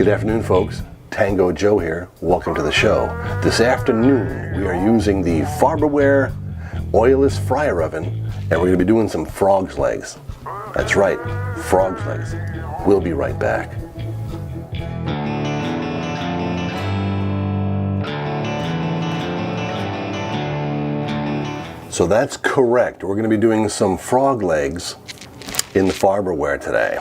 Good afternoon, folks. Tango Joe here. Welcome to the show. This afternoon, we are using the Farberware Oil-Less Fryer Oven, and we're going to be doing some frog's legs. That's right, frog's legs. We'll be right back. So that's correct. We're going to be doing some frog legs in the Farberware today.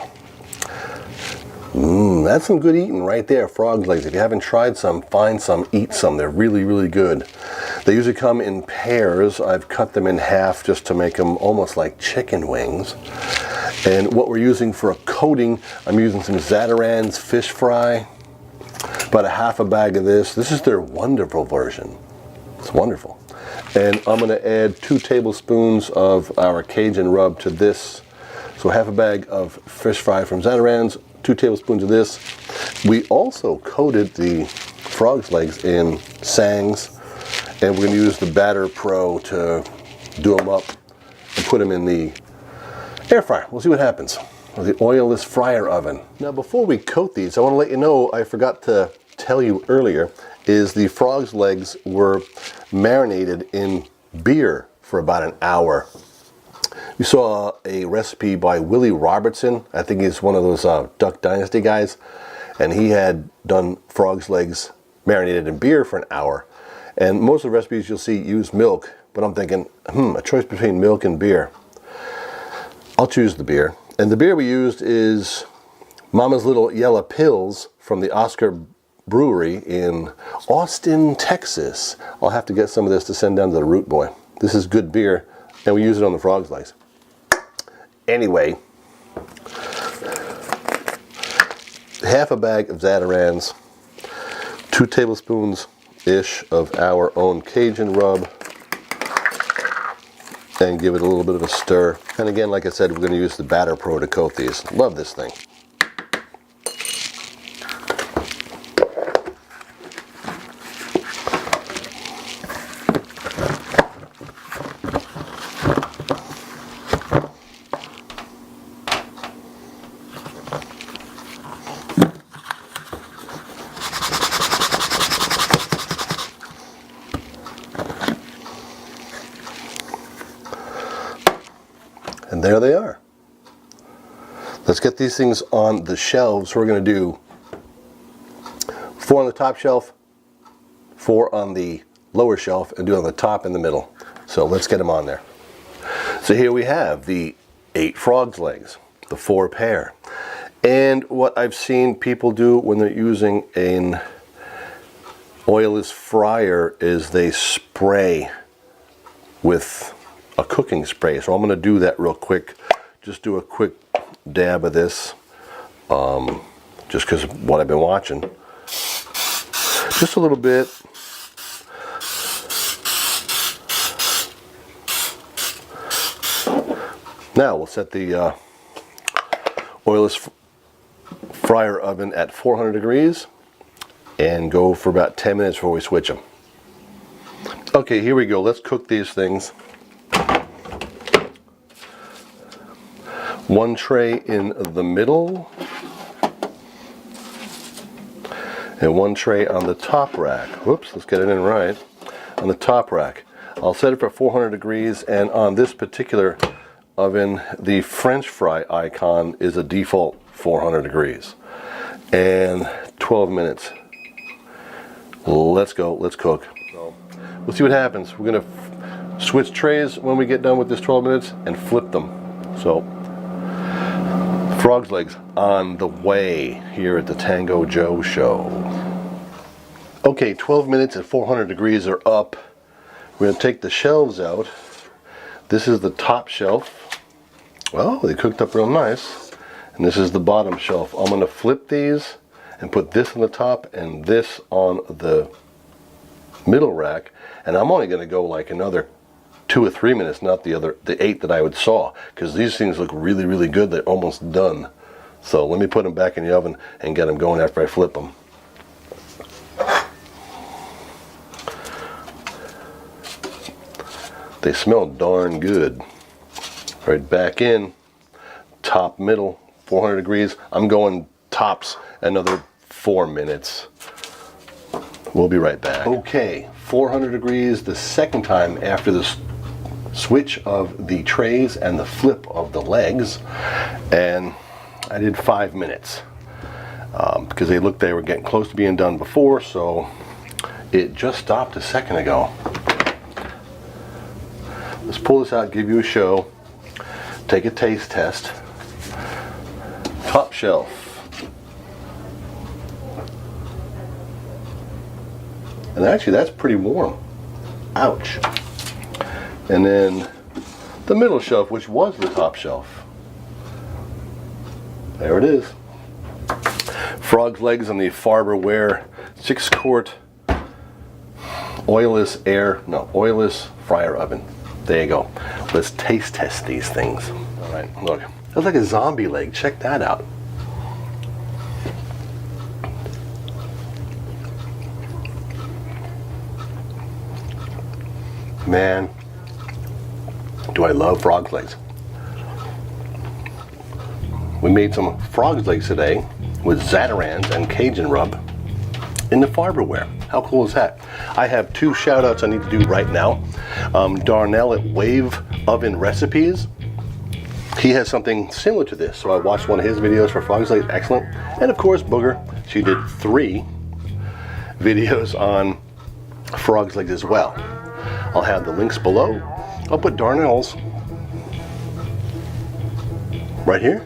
That's some good eating right there, frog legs. If you haven't tried some, find some, eat some. They're really, really good. They usually come in pairs. I've cut them in half just to make them almost like chicken wings. And what we're using for a coating, I'm using some Zatarain's fish fry, about a half a bag of this. This is their wonderful version. It's wonderful. And I'm going to add 2 tablespoons of our Cajun rub to this. So half a bag of fish fry from Zatarain's, 2 tablespoons of this. We also coated the frog's legs in Sangs, and we're going to use the Batter Pro to do them up and put them in the air fryer. We'll see what happens. The Oil-Less Fryer Oven. Now before we coat these, I want to let you know, I forgot to tell you earlier, is the frog's legs were marinated in beer for about an hour. We saw a recipe by Willie Robertson. I think he's one of those Duck Dynasty guys, and he had done frog's legs marinated in beer for an hour. And most of the recipes you'll see use milk, but I'm thinking, a choice between milk and beer. I'll choose the beer. And the beer we used is Mama's Little Yellow Pills from the Oscar Brewery in Austin, Texas. I'll have to get some of this to send down to the Root Boy. This is good beer, and we use it on the frog's legs. Anyway, half a bag of Zatarain's, 2 tablespoons-ish of our own Cajun rub, and give it a little bit of a stir. And again, like I said, we're going to use the Batter Pro to coat these. Love this thing. And there they are. Let's get these things on the shelves. We're going to do 4 on the top shelf, 4 on the lower shelf, and do it on the top and the middle. So let's get them on there. So here we have the 8 frog's legs, the 4 pair. And what I've seen people do when they're using an oil-less fryer is they spray with a cooking spray. So I'm going to do that real quick. Just do a quick dab of this, just because of what I've been watching. Just a little bit. Now we'll set the oil-less fryer oven at 400 degrees and go for about 10 minutes before we switch them. Okay, here we go. Let's cook these things. 1 tray in the middle, and 1 tray on the top rack. Whoops, let's get it in right. On the top rack. I'll set it for 400 degrees, and on this particular oven, the French fry icon is a default 400 degrees. And 12 minutes. Let's go, let's cook. We'll see what happens. We're gonna switch trays when we get done with this 12 minutes and flip them. So, frog's legs on the way here at the Tango Joe Show. Okay, 12 minutes at 400 degrees are up. We're going to take the shelves out. This is the top shelf. Well, they cooked up real nice. And this is the bottom shelf. I'm going to flip these and put this on the top and this on the middle rack. And I'm only going to go like another 2 or 3 minutes, not the 8 that I would saw, because these things look really, really good. They're almost done. So let me put them back in the oven and get them going after I flip them. They smell darn good. Right back in, top, middle, 400 degrees. I'm going tops another 4 minutes. We'll be right back. Okay, 400 degrees the second time after the switch of the trays and the flip of the legs, and I did 5 minutes because they were getting close to being done before, so it just stopped a second ago. Let's pull this out, give you a show, take a taste test. Top shelf. And actually that's pretty warm. Ouch. And then the middle shelf, which was the top shelf. There it is. Frog's legs on the Farberware 6-quart oil-less fryer oven. There you go. Let's taste test these things. All right, look. That's like a zombie leg. Check that out. Man, do I love frog's legs. We made some frog's legs today with Zatarans and Cajun rub in the Farberware. How cool is that? I have 2 shout outs I need to do right now. Darnell at Wave Oven Recipes. He has something similar to this, so I watched one of his videos for frog's legs. Excellent. And of course Booger. She did 3 videos on frog's legs as well. I'll have the links below. I'll put Darnell's right here.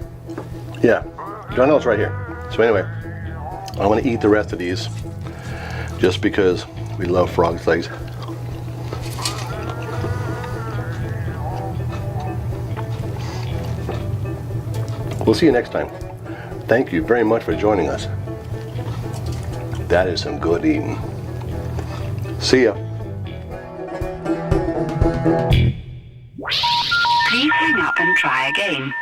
Yeah, Darnell's right here. So anyway, I'm gonna eat the rest of these just because we love frog's legs. We'll see you next time. Thank you very much for joining us. That is some good eating. See ya. Please hang up and try again.